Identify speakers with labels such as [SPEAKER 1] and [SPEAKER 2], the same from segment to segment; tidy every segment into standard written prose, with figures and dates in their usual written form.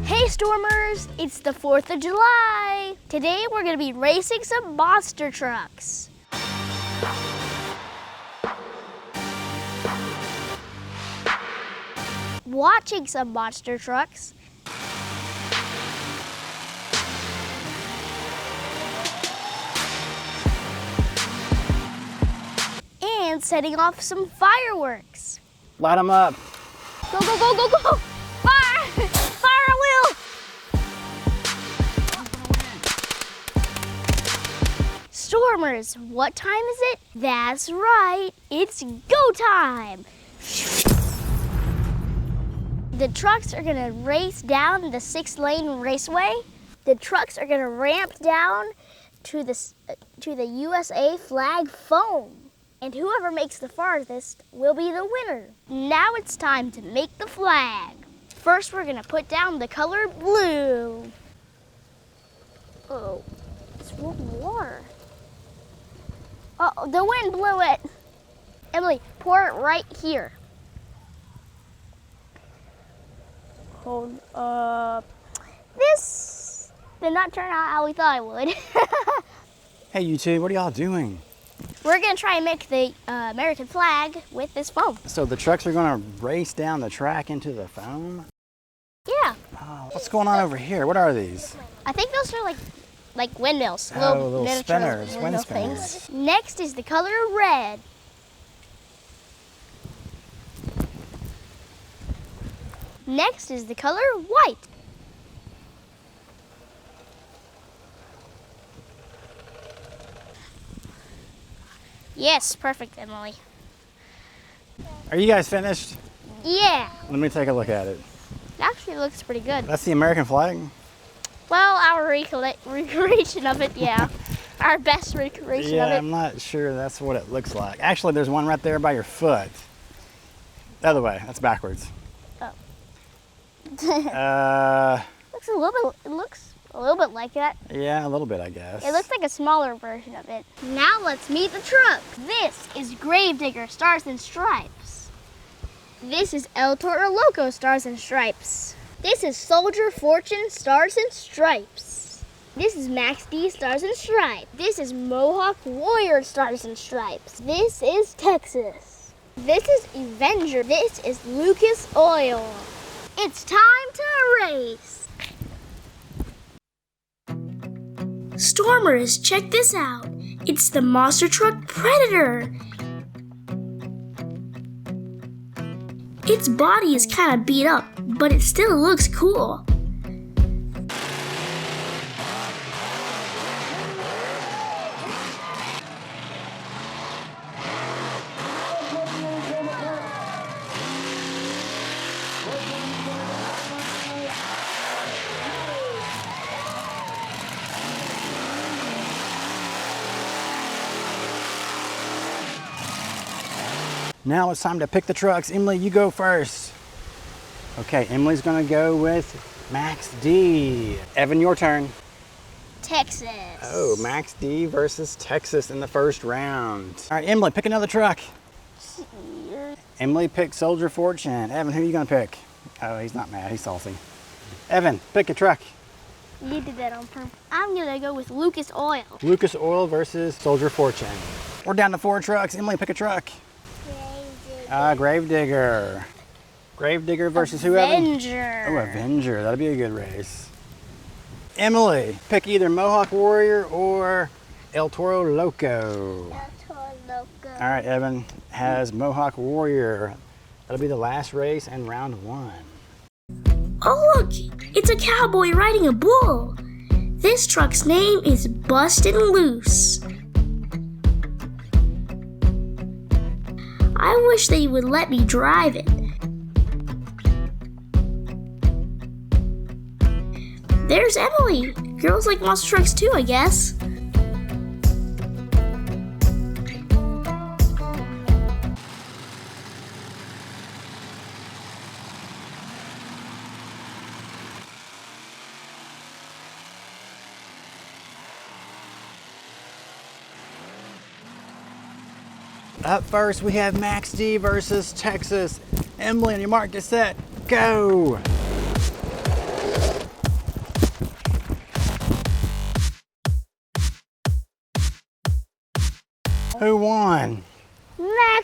[SPEAKER 1] Hey Stormers, it's the 4th of July. Today we're gonna be racing some monster trucks. Watching some monster trucks. And setting off some fireworks.
[SPEAKER 2] Light them up.
[SPEAKER 1] Go, go, go, go, go! Fire! Fire at will! Stormers, what time is it? That's right, it's go time! The trucks are gonna race down the 6-lane raceway. The trucks are gonna ramp down to the USA flag foam. And whoever makes the farthest will be the winner. Now it's time to make the flag. First, we're gonna put down the color blue. Oh, it's full of water. Oh, the wind blew it. Emily, pour it right here. Hold up. This did not turn out how we thought it would.
[SPEAKER 2] Hey, you two, what are y'all doing?
[SPEAKER 1] We're gonna try and make the American flag with this foam.
[SPEAKER 2] So the trucks are gonna race down the track into the foam?
[SPEAKER 1] Yeah.
[SPEAKER 2] Oh, what's going on over here? What are these?
[SPEAKER 1] I think those are like windmills.
[SPEAKER 2] Oh, little
[SPEAKER 1] miniature
[SPEAKER 2] spinners,
[SPEAKER 1] windmill
[SPEAKER 2] wind spinners.
[SPEAKER 1] things. Next is the color red. Next is the color white. Yes, perfect, Emily.
[SPEAKER 2] Are you guys finished?
[SPEAKER 1] Yeah,
[SPEAKER 2] Let me take a look at it.
[SPEAKER 1] it actually looks pretty good.
[SPEAKER 2] That's the American flag?
[SPEAKER 1] Well, our recreation of it, yeah. Our best recreation
[SPEAKER 2] Yeah,
[SPEAKER 1] of it.
[SPEAKER 2] I'm not sure that's what it looks like. Actually, there's one right there by your foot. The other way, that's backwards.
[SPEAKER 1] Oh.
[SPEAKER 2] Looks
[SPEAKER 1] It looks a little bit like that.
[SPEAKER 2] yeah, a little bit, I guess.
[SPEAKER 1] It looks like a smaller version of it. Now let's meet the truck. This is Gravedigger Stars and Stripes. This is El Toro Loco Stars and Stripes. This is Soldier Fortune Stars and Stripes. This is Max D Stars and Stripes. This is Mohawk Warrior Stars and Stripes. This is Texas. This is Avenger. This is Lucas Oil. It's time to race. Stormers, check this out. It's the monster truck Predator. Its body is kind of beat up, but it still looks cool.
[SPEAKER 2] Now it's time to pick the trucks. Emily, you go first. Okay, Emily's gonna go with Max D. Evan, your turn.
[SPEAKER 1] Texas.
[SPEAKER 2] Oh, Max D versus Texas in the first round. All right, Emily, pick another truck. Emily picked Soldier Fortune. Evan, who are you gonna pick? Oh, he's not mad, he's salty. Evan, pick a truck.
[SPEAKER 1] You did that on purpose. I'm gonna go with Lucas Oil.
[SPEAKER 2] Lucas Oil versus Soldier Fortune. We're down to 4 trucks. Emily, pick a truck. Gravedigger. Gravedigger versus who, Evan?
[SPEAKER 1] Avenger.
[SPEAKER 2] Oh, Avenger. That'll be a good race. Emily, pick either Mohawk Warrior or El Toro Loco.
[SPEAKER 1] El Toro Loco.
[SPEAKER 2] All right, Evan has Mohawk Warrior. That'll be the last race and round 1.
[SPEAKER 1] Oh look, it's a cowboy riding a bull. This truck's name is Bustin' Loose. I wish they would let me drive it. There's Emily. Girls like monster trucks too, I guess.
[SPEAKER 2] Up first, we have Max D versus Texas. Emily, on your mark, get set, go!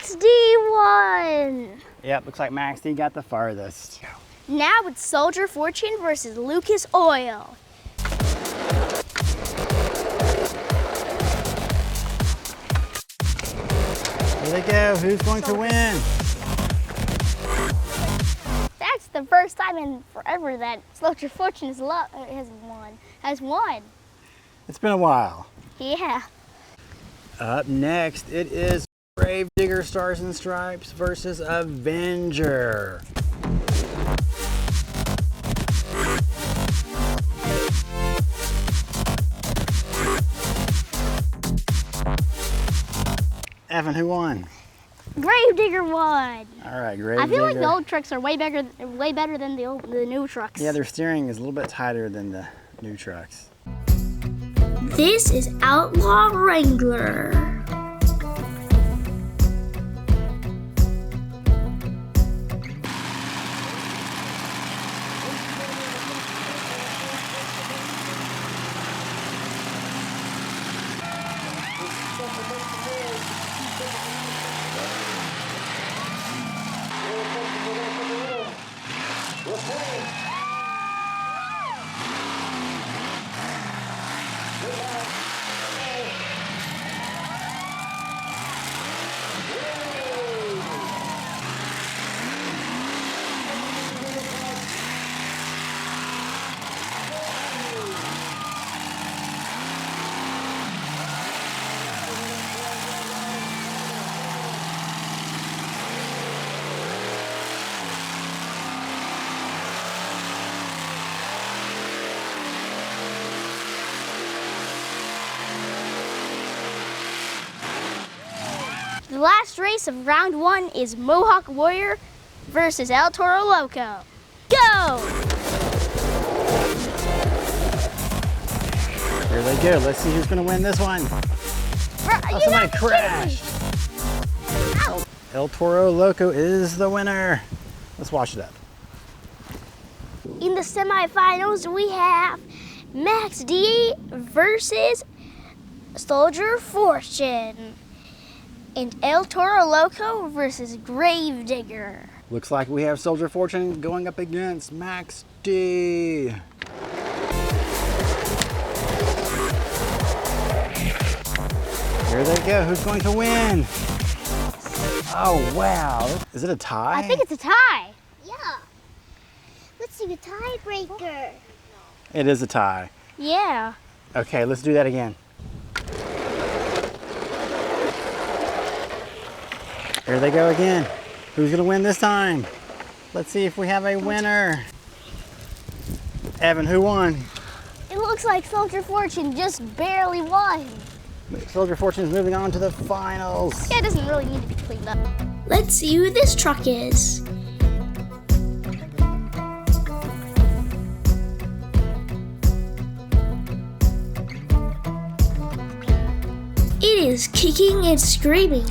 [SPEAKER 1] Max D won.
[SPEAKER 2] Yep, looks like Max D got the farthest.
[SPEAKER 1] Now it's Soldier Fortune versus Lucas Oil.
[SPEAKER 2] Here they go. Who's going to win?
[SPEAKER 1] That's the first time in forever that Soldier Fortune has won.
[SPEAKER 2] It's been a while.
[SPEAKER 1] Yeah.
[SPEAKER 2] Up next, it is Gravedigger Stars and Stripes versus Avenger. Evan, who won?
[SPEAKER 1] Gravedigger won.
[SPEAKER 2] All right, Gravedigger.
[SPEAKER 1] I feel like the old trucks are way better than the new trucks.
[SPEAKER 2] Yeah, their steering is a little bit tighter than the new trucks.
[SPEAKER 1] This is Outlaw Wrangler. The last race of round 1 is Mohawk Warrior versus El Toro Loco. Go!
[SPEAKER 2] Here they go. Let's see who's going to win this one.
[SPEAKER 1] You
[SPEAKER 2] Somebody
[SPEAKER 1] got
[SPEAKER 2] crashed.
[SPEAKER 1] Ow.
[SPEAKER 2] El Toro Loco is the winner. Let's wash it up.
[SPEAKER 1] In the semifinals, we have Max D versus Soldier Fortune. And El Toro Loco versus Gravedigger.
[SPEAKER 2] Looks like we have Soldier Fortune going up against Max D. Here they go. Who's going to win? Oh, wow. Is it a tie?
[SPEAKER 1] I think it's a tie.
[SPEAKER 3] Yeah. Let's see the tiebreaker.
[SPEAKER 2] It is a tie.
[SPEAKER 1] Yeah.
[SPEAKER 2] Okay, let's do that again. Here they go again. Who's gonna win this time? Let's see if we have a winner. Evan, who won?
[SPEAKER 1] It looks like Soldier Fortune just barely won.
[SPEAKER 2] Soldier Fortune is moving on to the finals.
[SPEAKER 1] Yeah, it doesn't really need to be cleaned up.
[SPEAKER 3] Let's see who this truck is. It is Kicking and Screaming.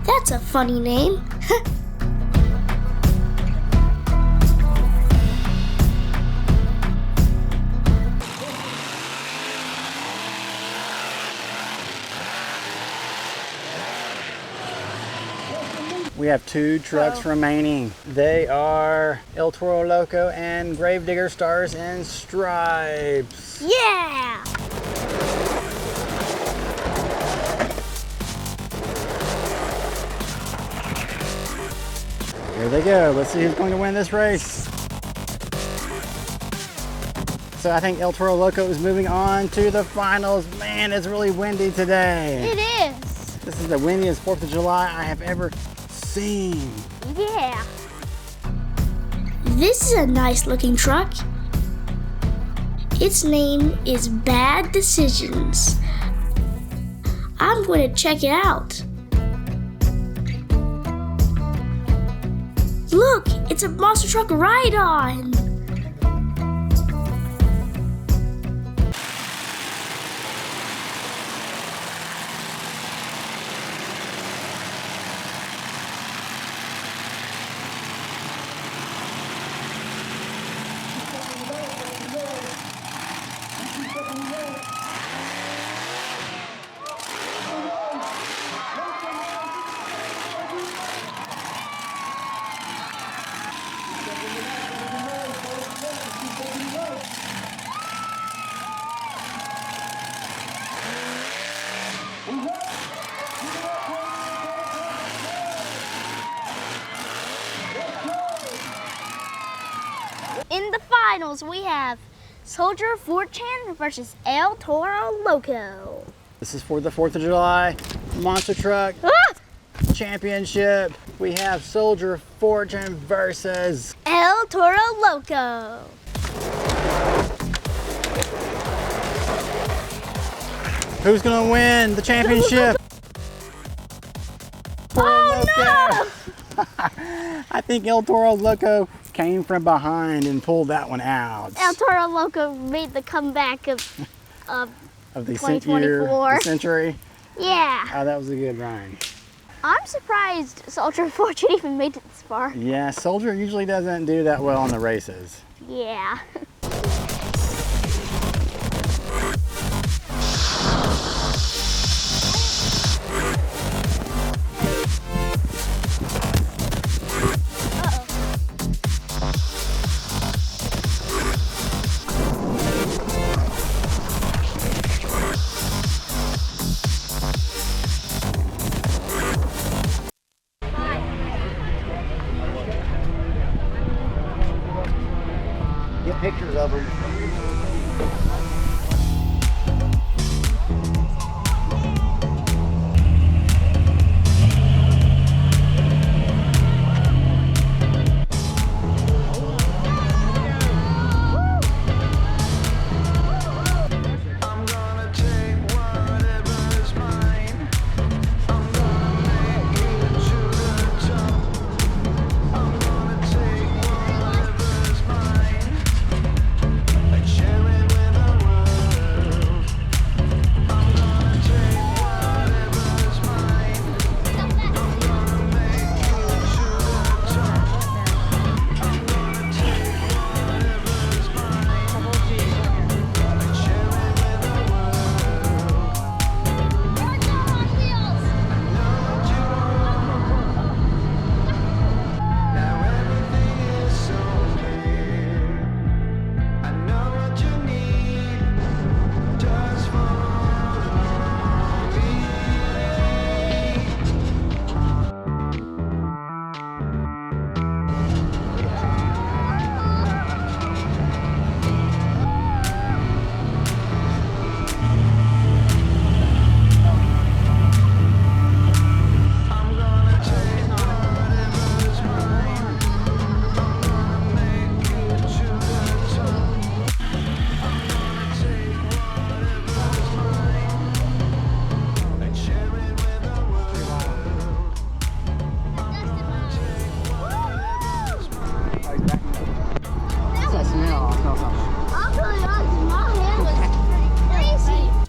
[SPEAKER 3] That's a funny name.
[SPEAKER 2] We have 2 trucks remaining. They are El Toro Loco and Gravedigger Stars and Stripes.
[SPEAKER 1] Yeah!
[SPEAKER 2] Here they go. Let's see who's going to win this race. So I think El Toro Loco is moving on to the finals. Man, it's really windy today.
[SPEAKER 1] It is.
[SPEAKER 2] This is the windiest 4th of July I have ever seen.
[SPEAKER 1] Yeah.
[SPEAKER 3] This is a nice looking truck. Its name is Bad Decisions. I'm going to check it out. Look, it's a monster truck ride-on.
[SPEAKER 1] semifinals, we have Soldier Fortune versus El Toro Loco.
[SPEAKER 2] This is for the 4th of July Monster Truck
[SPEAKER 1] Ah!
[SPEAKER 2] Championship. We have Soldier Fortune versus
[SPEAKER 1] El Toro Loco.
[SPEAKER 2] who's gonna win the championship?
[SPEAKER 1] Oh no!
[SPEAKER 2] I think El Toro Loco came from behind and pulled that one out.
[SPEAKER 1] El Toro Loco made the comeback of
[SPEAKER 2] Of the
[SPEAKER 1] 2024.
[SPEAKER 2] the century.
[SPEAKER 1] Yeah.
[SPEAKER 2] Oh, that was a good run.
[SPEAKER 1] I'm surprised Soldier Fortune even made it this far.
[SPEAKER 2] Yeah, Soldier usually doesn't do that well in the races.
[SPEAKER 1] Yeah.
[SPEAKER 2] Get pictures of them.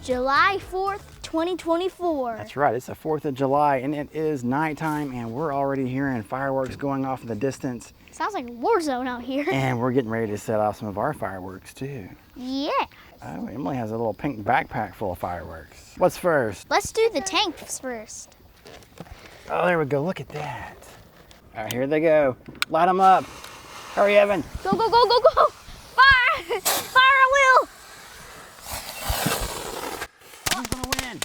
[SPEAKER 1] July 4th, 2024.
[SPEAKER 2] That's right, it's the 4th of July and it is nighttime and we're already hearing fireworks going off in the distance.
[SPEAKER 1] Sounds like a war zone out here.
[SPEAKER 2] And we're getting ready to set off some of our fireworks too.
[SPEAKER 1] Yeah.
[SPEAKER 2] Oh, Emily has a little pink backpack full of fireworks. What's first?
[SPEAKER 1] Let's do the tanks first.
[SPEAKER 2] Oh, there we go, look at that. All right, here they go. Light them up. Hurry, Evan.
[SPEAKER 1] Go, go, go, go, go! Fire! Fire at will!
[SPEAKER 2] Who's gonna win?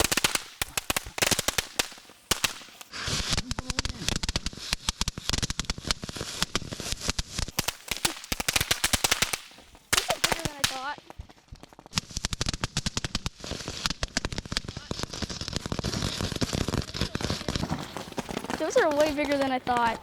[SPEAKER 1] This is bigger than I thought. Those are way bigger than I thought.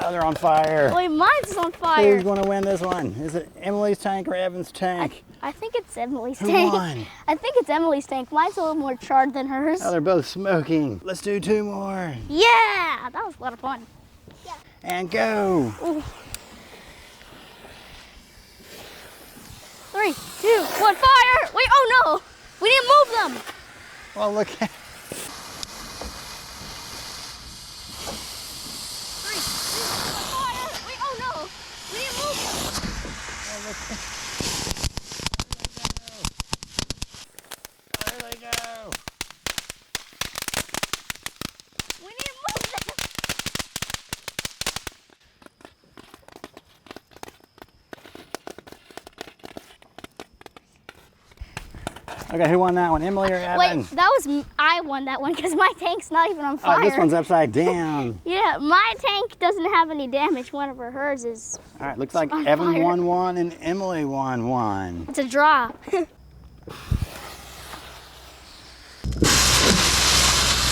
[SPEAKER 2] Oh, they're on fire.
[SPEAKER 1] Wait, mine's on fire.
[SPEAKER 2] Who's gonna win this one? Is it Emily's tank or Evan's tank?
[SPEAKER 1] I think it's Emily's
[SPEAKER 2] Who
[SPEAKER 1] tank.
[SPEAKER 2] won?
[SPEAKER 1] I think it's Emily's tank. Mine's a little more charred than hers.
[SPEAKER 2] Oh, they're both smoking. Let's do 2 more.
[SPEAKER 1] Yeah, that was a lot of fun.
[SPEAKER 2] And go.
[SPEAKER 1] Ooh. 3, 2, 1, fire! Wait, oh no! We didn't move them!
[SPEAKER 2] Well, look at
[SPEAKER 1] 3, 2, 1, fire! Wait, oh no! We didn't move them!
[SPEAKER 2] There they go.
[SPEAKER 1] We didn't move them!
[SPEAKER 2] Okay, who won that one, Emily or Evan?
[SPEAKER 1] Wait, I won that one because my tank's not even on fire.
[SPEAKER 2] Oh, this one's upside down.
[SPEAKER 1] Yeah, my tank doesn't have any damage. Whenever hers is.
[SPEAKER 2] All right, looks like
[SPEAKER 1] on
[SPEAKER 2] Evan
[SPEAKER 1] fire.
[SPEAKER 2] won one and Emily won one.
[SPEAKER 1] It's a draw.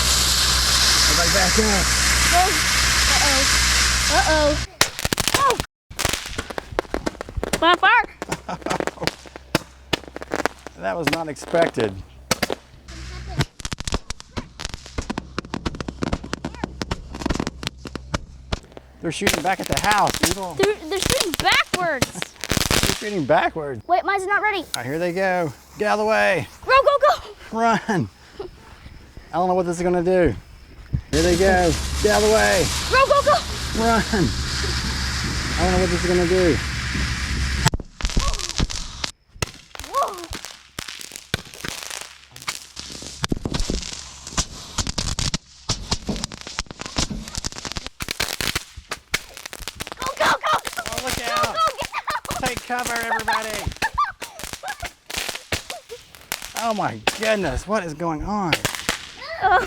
[SPEAKER 2] Everybody back up.
[SPEAKER 1] Uh-oh. Oh! On fire!
[SPEAKER 2] That was not expected. They're shooting back at the house, Eagle.
[SPEAKER 1] They're shooting backwards.
[SPEAKER 2] They're shooting backwards.
[SPEAKER 1] Wait, mine's not ready.
[SPEAKER 2] All right, here they go. Get out of the way.
[SPEAKER 1] Go, go, go!
[SPEAKER 2] Run. I don't know what this is gonna do. Here they go. Get out of the way.
[SPEAKER 1] Go, go, go!
[SPEAKER 2] Run. I don't know what this is gonna do.
[SPEAKER 1] Whoa! Go, go, go!
[SPEAKER 2] Oh, look
[SPEAKER 1] Go,
[SPEAKER 2] out.
[SPEAKER 1] go, get out!
[SPEAKER 2] Take cover, everybody. Oh my goodness, what is going on?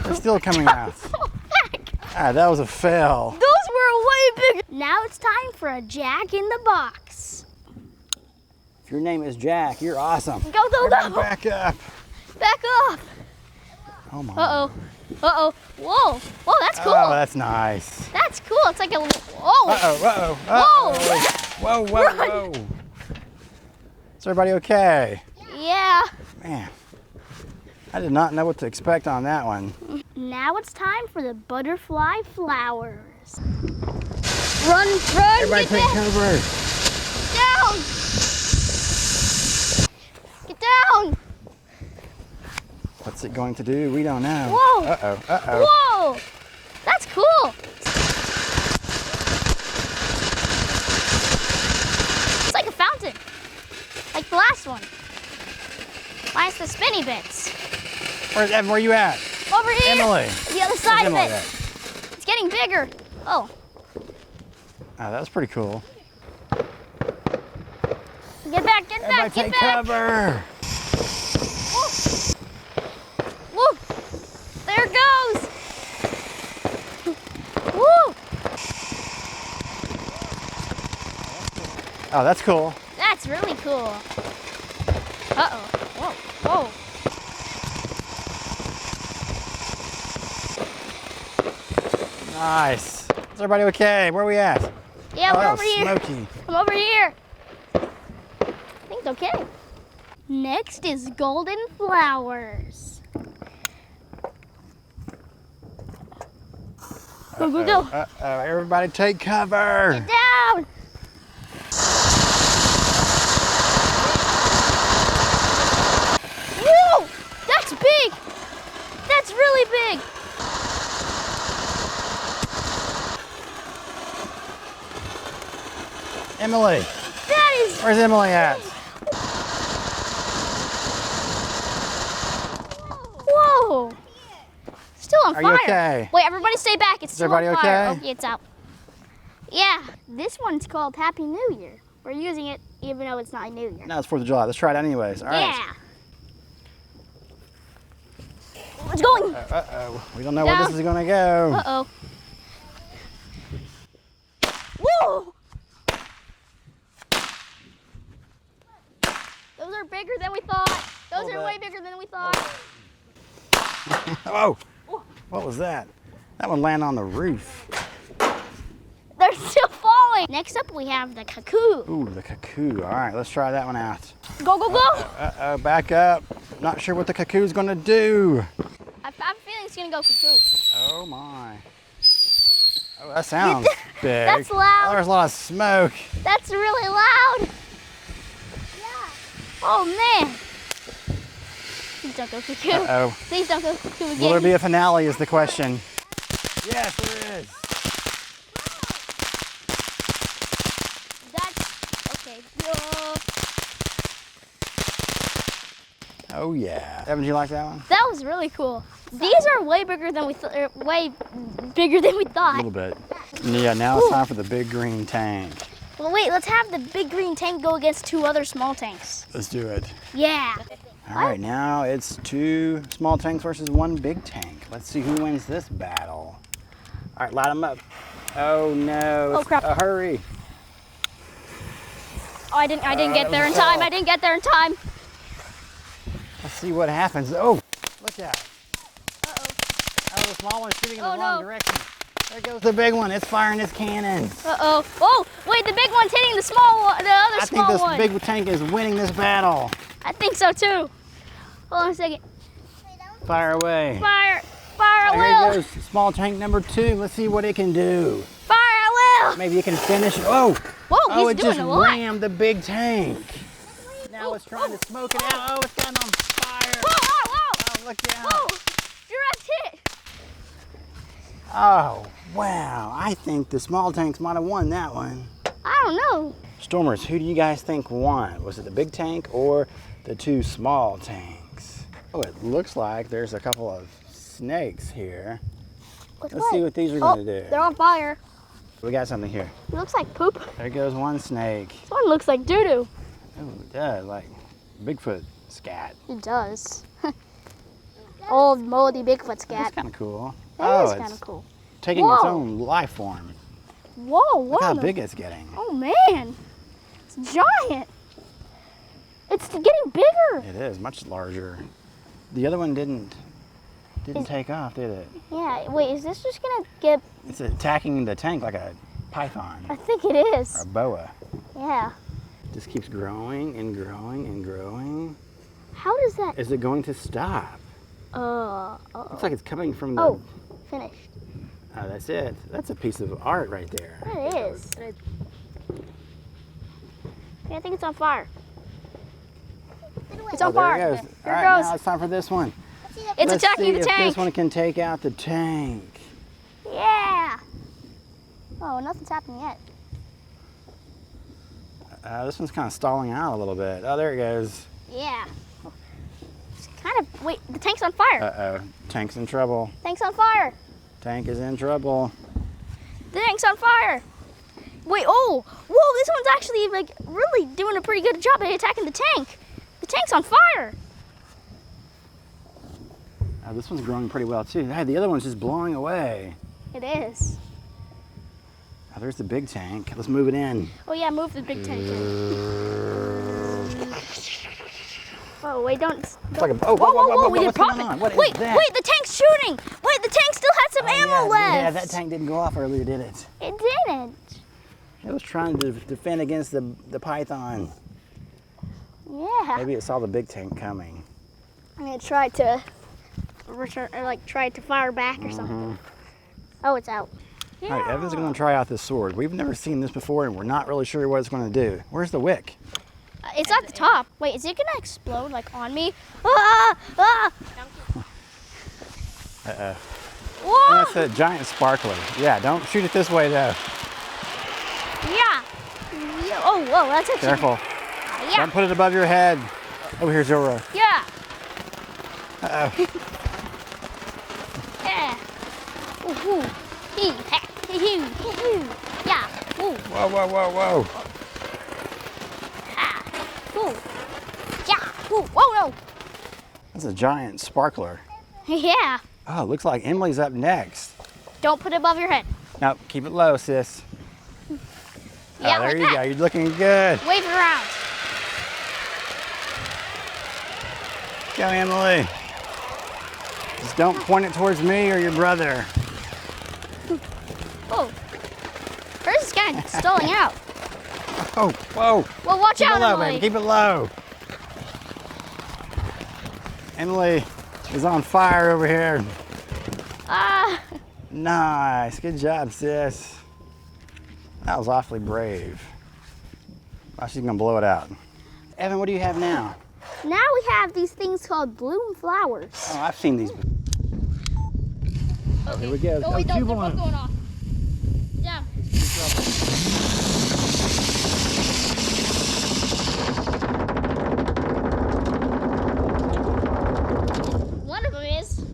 [SPEAKER 2] They're still coming out. Ah, that was a fail.
[SPEAKER 1] Those were way bigger. Now it's time for a Jack in the Box.
[SPEAKER 2] If your name is Jack, you're awesome.
[SPEAKER 1] Go, go,
[SPEAKER 2] Everybody
[SPEAKER 1] go!
[SPEAKER 2] back up.
[SPEAKER 1] Back up!
[SPEAKER 2] Oh my.
[SPEAKER 1] Uh-oh. Uh-oh. Whoa. Whoa, that's cool.
[SPEAKER 2] Oh, that's nice.
[SPEAKER 1] That's cool. It's like a... Whoa.
[SPEAKER 2] Uh-oh, uh-oh,
[SPEAKER 1] Whoa.
[SPEAKER 2] uh-oh. Whoa, whoa, whoa. Is everybody okay?
[SPEAKER 1] Yeah.
[SPEAKER 2] Man, I did not know what to expect on that one.
[SPEAKER 1] Now it's time for the butterfly flowers. Run, run,
[SPEAKER 2] Everybody
[SPEAKER 1] get
[SPEAKER 2] take
[SPEAKER 1] back.
[SPEAKER 2] cover.
[SPEAKER 1] Down. Get down.
[SPEAKER 2] What's it going to do? We don't know.
[SPEAKER 1] Whoa.
[SPEAKER 2] Uh-oh, uh-oh.
[SPEAKER 1] Whoa. That's cool. It's like a fountain. Like the last one. Minus the spinny bits.
[SPEAKER 2] Where's Evan? Where you at?
[SPEAKER 1] Over here.
[SPEAKER 2] Emily.
[SPEAKER 1] The other side of
[SPEAKER 2] Emily
[SPEAKER 1] it.
[SPEAKER 2] at?
[SPEAKER 1] It's getting bigger. Oh.
[SPEAKER 2] Oh, that was pretty cool.
[SPEAKER 1] Get back, get
[SPEAKER 2] Everybody
[SPEAKER 1] back, get
[SPEAKER 2] take
[SPEAKER 1] back.
[SPEAKER 2] cover.
[SPEAKER 1] Woo. There it goes. Woo.
[SPEAKER 2] Oh, that's cool.
[SPEAKER 1] That's really cool. Uh-oh. Whoa, whoa.
[SPEAKER 2] Nice. Is everybody okay? Where are we at?
[SPEAKER 1] Yeah,
[SPEAKER 2] Oh,
[SPEAKER 1] we're
[SPEAKER 2] that
[SPEAKER 1] over
[SPEAKER 2] was
[SPEAKER 1] here.
[SPEAKER 2] smoky.
[SPEAKER 1] I'm over here. I think it's okay. Next is golden flowers. Go, go, go.
[SPEAKER 2] Uh-oh, everybody take cover.
[SPEAKER 1] Get down. Whoa, that's big. That's really big.
[SPEAKER 2] Emily,
[SPEAKER 1] That is,
[SPEAKER 2] where's Emily at?
[SPEAKER 1] whoa. Still on
[SPEAKER 2] Are you
[SPEAKER 1] fire.
[SPEAKER 2] okay?
[SPEAKER 1] Wait, everybody stay back. It's still
[SPEAKER 2] everybody
[SPEAKER 1] on fire.
[SPEAKER 2] okay?
[SPEAKER 1] Okay, it's out. Yeah, this one's called Happy New Year. We're using it even though it's not New Year.
[SPEAKER 2] No, it's 4th of July. Let's try it anyways. All right.
[SPEAKER 1] Yeah. It's going.
[SPEAKER 2] Uh-oh. We don't know where this is going to go.
[SPEAKER 1] Uh-oh. Whoa! Those are bigger than we thought. Those
[SPEAKER 2] Hold
[SPEAKER 1] are
[SPEAKER 2] it.
[SPEAKER 1] way bigger than we thought.
[SPEAKER 2] Oh, what was that? That one landed on the roof.
[SPEAKER 1] They're still falling. Next up, we have the cuckoo.
[SPEAKER 2] Ooh, the cuckoo. All right, let's try that one out.
[SPEAKER 1] Go, go, go.
[SPEAKER 2] Uh-oh, back up. Not sure what the cuckoo's going to do.
[SPEAKER 1] I have a feeling it's going to go cuckoo.
[SPEAKER 2] Oh, my. Oh, that sounds big.
[SPEAKER 1] That's loud.
[SPEAKER 2] Oh, there's a lot of smoke.
[SPEAKER 1] That's really loud. Yeah. Oh, man. Please don't go cuckoo.
[SPEAKER 2] Uh-oh.
[SPEAKER 1] Please don't go cuckoo again.
[SPEAKER 2] Will there be a finale is the question. Yes, there is.
[SPEAKER 1] That's okay. Whoa.
[SPEAKER 2] Oh, yeah. Evan, did you like that one?
[SPEAKER 1] That was really cool. These are way bigger than we way bigger than we
[SPEAKER 2] A
[SPEAKER 1] thought.
[SPEAKER 2] little bit. Yeah, now it's time for the big green tank.
[SPEAKER 1] Well, wait, let's have the big green tank go against two other small tanks.
[SPEAKER 2] Let's do it.
[SPEAKER 1] Yeah.
[SPEAKER 2] All right, now it's 2 small tanks versus 1 big tank. Let's see who wins this battle. All right, light them up. Oh no!
[SPEAKER 1] Oh crap!
[SPEAKER 2] Hurry!
[SPEAKER 1] Oh, I didn't get there in time. I didn't get there in time.
[SPEAKER 2] Let's see what happens. Oh, look out!
[SPEAKER 1] Uh-oh.
[SPEAKER 2] Oh, the small one's shooting in the
[SPEAKER 1] Oh,
[SPEAKER 2] wrong
[SPEAKER 1] no.
[SPEAKER 2] direction. There goes the big one. It's firing its cannons.
[SPEAKER 1] Uh-oh. Oh, wait, the big one's hitting the small one, the other
[SPEAKER 2] I
[SPEAKER 1] small
[SPEAKER 2] think
[SPEAKER 1] one.
[SPEAKER 2] this big tank is winning this battle.
[SPEAKER 1] I think so too. Hold on a second.
[SPEAKER 2] Fire away.
[SPEAKER 1] Fire at
[SPEAKER 2] Here
[SPEAKER 1] will.
[SPEAKER 2] goes small tank number 2. Let's see what it can do.
[SPEAKER 1] Fire at will.
[SPEAKER 2] Maybe it can finish. Oh,
[SPEAKER 1] Whoa,
[SPEAKER 2] it
[SPEAKER 1] he's doing
[SPEAKER 2] just
[SPEAKER 1] a lot.
[SPEAKER 2] rammed the big tank. Now
[SPEAKER 1] Oh,
[SPEAKER 2] it's trying to smoke it out. Oh, it's gotten on fire.
[SPEAKER 1] Whoa, whoa,
[SPEAKER 2] Oh, look out.
[SPEAKER 1] whoa. Direct hit.
[SPEAKER 2] Oh, wow. I think the small tanks might have won that one.
[SPEAKER 1] I don't know.
[SPEAKER 2] Stormers, who do you guys think won? Was it the big tank or the 2 small tanks? Oh, it looks like there's a couple of snakes here. Let's see what these are going to do.
[SPEAKER 1] They're on fire.
[SPEAKER 2] We got something here.
[SPEAKER 1] It looks like poop.
[SPEAKER 2] There goes one snake.
[SPEAKER 1] This one looks like doo-doo.
[SPEAKER 2] Oh, it does, like Bigfoot scat.
[SPEAKER 1] It does. Old moldy Bigfoot scat.
[SPEAKER 2] That's kind of cool.
[SPEAKER 1] That is
[SPEAKER 2] it's
[SPEAKER 1] kind of cool.
[SPEAKER 2] taking its
[SPEAKER 1] Whoa.
[SPEAKER 2] own life form.
[SPEAKER 1] Whoa,
[SPEAKER 2] Look how
[SPEAKER 1] what?
[SPEAKER 2] big it's getting.
[SPEAKER 1] Oh man, it's giant. It's getting bigger.
[SPEAKER 2] It is much larger. The other one didn't take off, did it?
[SPEAKER 1] Yeah, wait, is this just gonna get,
[SPEAKER 2] It's attacking the tank like a python
[SPEAKER 1] I think it
[SPEAKER 2] or
[SPEAKER 1] is.
[SPEAKER 2] a boa.
[SPEAKER 1] Yeah.
[SPEAKER 2] Just keeps growing and growing and growing.
[SPEAKER 1] How does that,
[SPEAKER 2] Is it going to stop? Looks like it's coming from the...
[SPEAKER 1] oh, finished.
[SPEAKER 2] Oh, that's it. That's a piece of art right there.
[SPEAKER 1] That is. Yeah, I think it's on fire. It's on fire.
[SPEAKER 2] There it goes.
[SPEAKER 1] Here
[SPEAKER 2] All
[SPEAKER 1] it
[SPEAKER 2] right,
[SPEAKER 1] goes.
[SPEAKER 2] now it's time for this one.
[SPEAKER 1] It's
[SPEAKER 2] Let's
[SPEAKER 1] attacking
[SPEAKER 2] see
[SPEAKER 1] the
[SPEAKER 2] if
[SPEAKER 1] tank.
[SPEAKER 2] this one can take out the tank.
[SPEAKER 1] Yeah. Oh, nothing's happening yet.
[SPEAKER 2] This one's kind of stalling out a little bit. Oh, there it goes.
[SPEAKER 1] Yeah. It's kind of, wait, the tank's on fire.
[SPEAKER 2] Uh-oh, tank's in trouble.
[SPEAKER 1] Tank's on fire.
[SPEAKER 2] Tank is in trouble.
[SPEAKER 1] The tank's on fire. Wait, oh, whoa, this one's actually like really doing a pretty good job at attacking the tank. The tank's on fire.
[SPEAKER 2] This one's growing pretty well too. Hey, the other one's just blowing away.
[SPEAKER 1] It is.
[SPEAKER 2] Oh, there's the big tank. Let's move it in.
[SPEAKER 1] Oh yeah, move the big tank in. Oh wait, don't.
[SPEAKER 2] It's like a, oh,
[SPEAKER 1] Whoa, we did
[SPEAKER 2] what's going
[SPEAKER 1] profit.
[SPEAKER 2] on? What is
[SPEAKER 1] Wait,
[SPEAKER 2] that?
[SPEAKER 1] wait, the tank's shooting. Wait, the tank still had some ammo left.
[SPEAKER 2] Yeah, that tank didn't go off earlier, did it?
[SPEAKER 1] It didn't.
[SPEAKER 2] It was trying to defend against the python.
[SPEAKER 1] Yeah.
[SPEAKER 2] Maybe it saw the big tank coming.
[SPEAKER 1] And it tried to return, or like tried to fire back or something. Oh, it's out. Yeah.
[SPEAKER 2] All right, Evan's going to try out this sword. We've never seen this before, and we're not really sure what it's going to do. Where's the wick?
[SPEAKER 1] It's at the top. Wait, is it gonna explode like on me? Ah! Ah!
[SPEAKER 2] Uh-oh.
[SPEAKER 1] Whoa!
[SPEAKER 2] That's a giant sparkler. Yeah, don't shoot it this way, though.
[SPEAKER 1] Yeah. Yeah. Oh, whoa, that's actually.
[SPEAKER 2] Careful.
[SPEAKER 1] Yeah.
[SPEAKER 2] Don't put it above your head. Oh, here's Zora.
[SPEAKER 1] Yeah.
[SPEAKER 2] Uh-oh.
[SPEAKER 1] Yeah. Ooh, ooh. Hee, ha, hee, hee, hee, hee. Yeah. Ooh.
[SPEAKER 2] Whoa, whoa, whoa, whoa.
[SPEAKER 1] Ha. Ooh. Yeah. Ooh. Whoa, no.
[SPEAKER 2] That's a giant sparkler.
[SPEAKER 1] Yeah.
[SPEAKER 2] Oh, looks like Emily's up next.
[SPEAKER 1] Don't put it above your head.
[SPEAKER 2] Nope, keep it low, sis.
[SPEAKER 1] Yeah,
[SPEAKER 2] there
[SPEAKER 1] like
[SPEAKER 2] you
[SPEAKER 1] that.
[SPEAKER 2] go. You're looking good.
[SPEAKER 1] Wave it around.
[SPEAKER 2] Go, Emily. Just don't point it towards me or your brother.
[SPEAKER 1] Oh. Hers is kind of stalling out.
[SPEAKER 2] Oh, whoa.
[SPEAKER 1] Well, watch
[SPEAKER 2] Keep
[SPEAKER 1] out,
[SPEAKER 2] it low,
[SPEAKER 1] Emily.
[SPEAKER 2] baby. Keep it low. Emily is on fire over here.
[SPEAKER 1] Ah.
[SPEAKER 2] Nice. Good job, sis. That was awfully brave. Now she's going to blow it out. Evan, what do you have now?
[SPEAKER 1] Now we have these things called bloom flowers.
[SPEAKER 2] Oh, I've seen these. Oh, here we go.
[SPEAKER 1] Oh, wait,
[SPEAKER 2] two
[SPEAKER 1] they're both
[SPEAKER 2] balloons.
[SPEAKER 1] going off. Down. One of them is.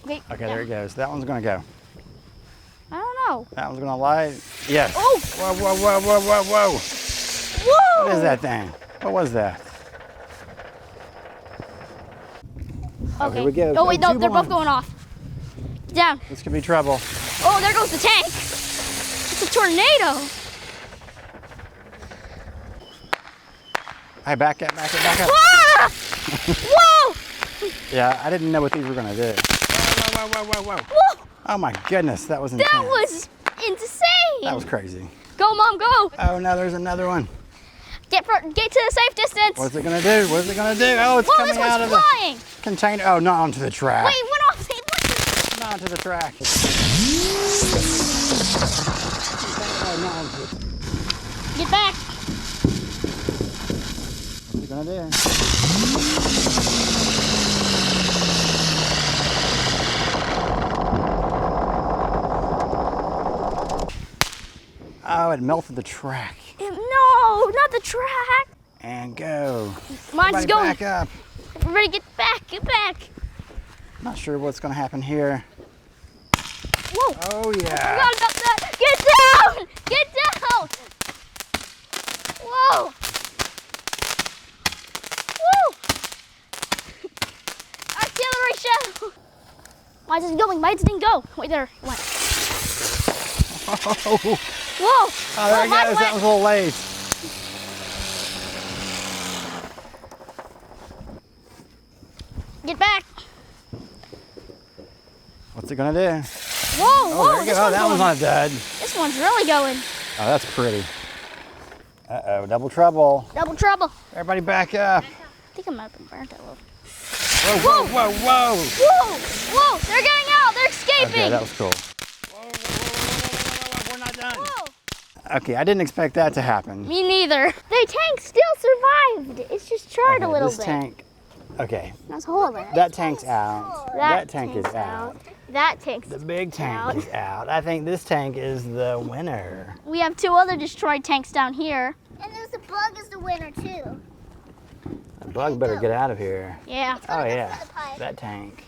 [SPEAKER 1] Wait,
[SPEAKER 2] Okay, there it goes. That one's going to go.
[SPEAKER 1] I don't know.
[SPEAKER 2] That one's going to light. Yes.
[SPEAKER 1] Oh!
[SPEAKER 2] Whoa, whoa, whoa, whoa, whoa, whoa.
[SPEAKER 1] Whoa!
[SPEAKER 2] What is that thing? What was that? Oh, here we go.
[SPEAKER 1] Oh wait, no,
[SPEAKER 2] Two
[SPEAKER 1] they're both
[SPEAKER 2] bombs.
[SPEAKER 1] going off. Get down.
[SPEAKER 2] This could be trouble.
[SPEAKER 1] Oh, there goes the tank. It's a tornado.
[SPEAKER 2] Hey, back up, back up, back up.
[SPEAKER 1] Ah! Whoa!
[SPEAKER 2] Yeah, I didn't know what these were gonna do. Whoa, whoa, whoa, whoa, whoa.
[SPEAKER 1] Whoa!
[SPEAKER 2] Oh my goodness, that was intense.
[SPEAKER 1] That was insane.
[SPEAKER 2] That was crazy.
[SPEAKER 1] Go, Mom, go.
[SPEAKER 2] Oh no, there's another one.
[SPEAKER 1] Get to the safe distance.
[SPEAKER 2] What's it gonna do? What's it gonna do? Oh, it's
[SPEAKER 1] Whoa,
[SPEAKER 2] coming
[SPEAKER 1] this
[SPEAKER 2] out
[SPEAKER 1] one's
[SPEAKER 2] of
[SPEAKER 1] flying.
[SPEAKER 2] the container. Oh, not onto the track.
[SPEAKER 1] Wait, it went off. It went-
[SPEAKER 2] Not onto the track. Oh, not onto it.
[SPEAKER 1] Get back.
[SPEAKER 2] What's it gonna do? Oh, it melted the track.
[SPEAKER 1] No, not the track.
[SPEAKER 2] And go.
[SPEAKER 1] Mine's
[SPEAKER 2] Everybody
[SPEAKER 1] going.
[SPEAKER 2] back up.
[SPEAKER 1] Everybody get back, get back.
[SPEAKER 2] Not sure what's gonna happen here.
[SPEAKER 1] Whoa.
[SPEAKER 2] Oh
[SPEAKER 1] I
[SPEAKER 2] yeah.
[SPEAKER 1] forgot about that. Get down! Get down! Whoa! Woo! Artillery shell! Why is it going? Why didn't it go? Wait, there. It went.
[SPEAKER 2] Oh,
[SPEAKER 1] Whoa!
[SPEAKER 2] there it
[SPEAKER 1] mine
[SPEAKER 2] goes.
[SPEAKER 1] went.
[SPEAKER 2] That was a little late.
[SPEAKER 1] Get back!
[SPEAKER 2] What's it gonna do?
[SPEAKER 1] Whoa!
[SPEAKER 2] Oh,
[SPEAKER 1] Whoa!
[SPEAKER 2] there you
[SPEAKER 1] This
[SPEAKER 2] go. Oh,
[SPEAKER 1] one's
[SPEAKER 2] that
[SPEAKER 1] going.
[SPEAKER 2] one's not dead.
[SPEAKER 1] This one's really going.
[SPEAKER 2] Oh, that's pretty. Uh-oh, double trouble.
[SPEAKER 1] Double trouble.
[SPEAKER 2] Everybody back up.
[SPEAKER 1] I think I might have been burnt a little.
[SPEAKER 2] Whoa, whoa, whoa, whoa.
[SPEAKER 1] Whoa! Whoa! They're getting out! They're escaping!
[SPEAKER 2] Okay, that was cool. Whoa, we're not done.
[SPEAKER 1] Whoa!
[SPEAKER 2] Okay, I didn't expect that to happen.
[SPEAKER 1] Me neither. The tank still survived. It's just charred a
[SPEAKER 2] Okay,
[SPEAKER 1] little
[SPEAKER 2] this
[SPEAKER 1] bit.
[SPEAKER 2] tank. Okay,
[SPEAKER 1] That's a hole there.
[SPEAKER 2] that tank's out. That tank is
[SPEAKER 1] tank's
[SPEAKER 2] out.
[SPEAKER 1] That tank's
[SPEAKER 2] The big tank
[SPEAKER 1] out.
[SPEAKER 2] is out. I think this tank is the winner.
[SPEAKER 1] We have two other destroyed tanks down here.
[SPEAKER 4] And there's a bug is the winner too.
[SPEAKER 2] The bug better get out of here.
[SPEAKER 1] Yeah.
[SPEAKER 2] Oh yeah,
[SPEAKER 4] the pipe.
[SPEAKER 2] that tank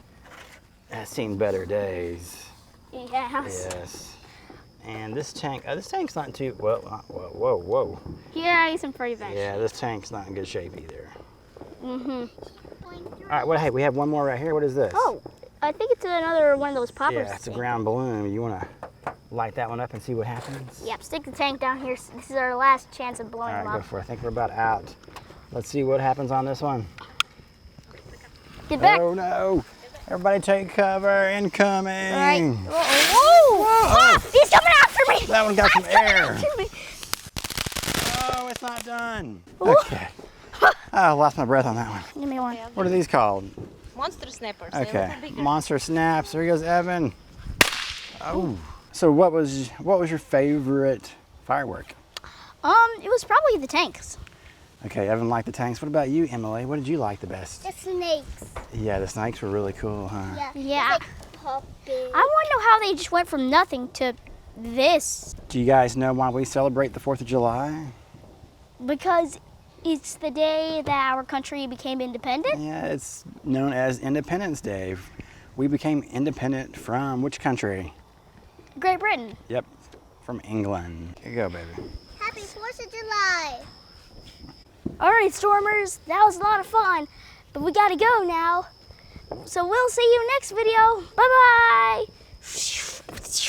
[SPEAKER 2] has seen better days.
[SPEAKER 1] Yes.
[SPEAKER 2] Yes. And this tank's not too, whoa, whoa, whoa.
[SPEAKER 1] Here I get some pretty bench.
[SPEAKER 2] Yeah, this tank's not in good shape either.
[SPEAKER 1] Mm-hmm.
[SPEAKER 2] All right, well, hey, we have one more right here. What is this?
[SPEAKER 1] Oh, I think it's another one of those poppers.
[SPEAKER 2] Yeah, it's a ground balloon. You want to light that one up and see what happens?
[SPEAKER 1] Yep, stick the tank down here. This is our last chance of blowing
[SPEAKER 2] All right,
[SPEAKER 1] them
[SPEAKER 2] go
[SPEAKER 1] up.
[SPEAKER 2] for it. I think we're about out. Let's see what happens on this one.
[SPEAKER 1] Get back.
[SPEAKER 2] Oh, no. Everybody take cover. Incoming.
[SPEAKER 1] All right. Whoa! Ah, he's coming after me!
[SPEAKER 2] That one got some
[SPEAKER 1] He's coming
[SPEAKER 2] air.
[SPEAKER 1] after me.
[SPEAKER 2] Oh, it's not done. Okay. Oh, I lost my breath on that one.
[SPEAKER 1] Give me one.
[SPEAKER 2] What are these called?
[SPEAKER 5] Monster snappers. They're a
[SPEAKER 2] Okay.
[SPEAKER 5] little bigger.
[SPEAKER 2] Monster snaps. There goes Evan. Oh. So what was your favorite firework?
[SPEAKER 1] It was probably the tanks.
[SPEAKER 2] Okay, Evan liked the tanks. What about you, Emily? What did you like the best?
[SPEAKER 4] The snakes.
[SPEAKER 2] Yeah, the snakes were really cool, huh?
[SPEAKER 4] Yeah.
[SPEAKER 1] Yeah.
[SPEAKER 4] It's like popping.
[SPEAKER 1] I want to know how they just went from nothing to this.
[SPEAKER 2] Do you guys know why we celebrate the 4th of July?
[SPEAKER 1] Because it's the day that our country became independent.
[SPEAKER 2] Yeah, it's known as Independence Day. We became independent from which country?
[SPEAKER 1] Great Britain.
[SPEAKER 2] Yep, from England. Here you go, baby.
[SPEAKER 4] Happy 4th of July.
[SPEAKER 1] All right, Stormers, that was a lot of fun, but we gotta go now. So we'll see you next video. Bye-bye.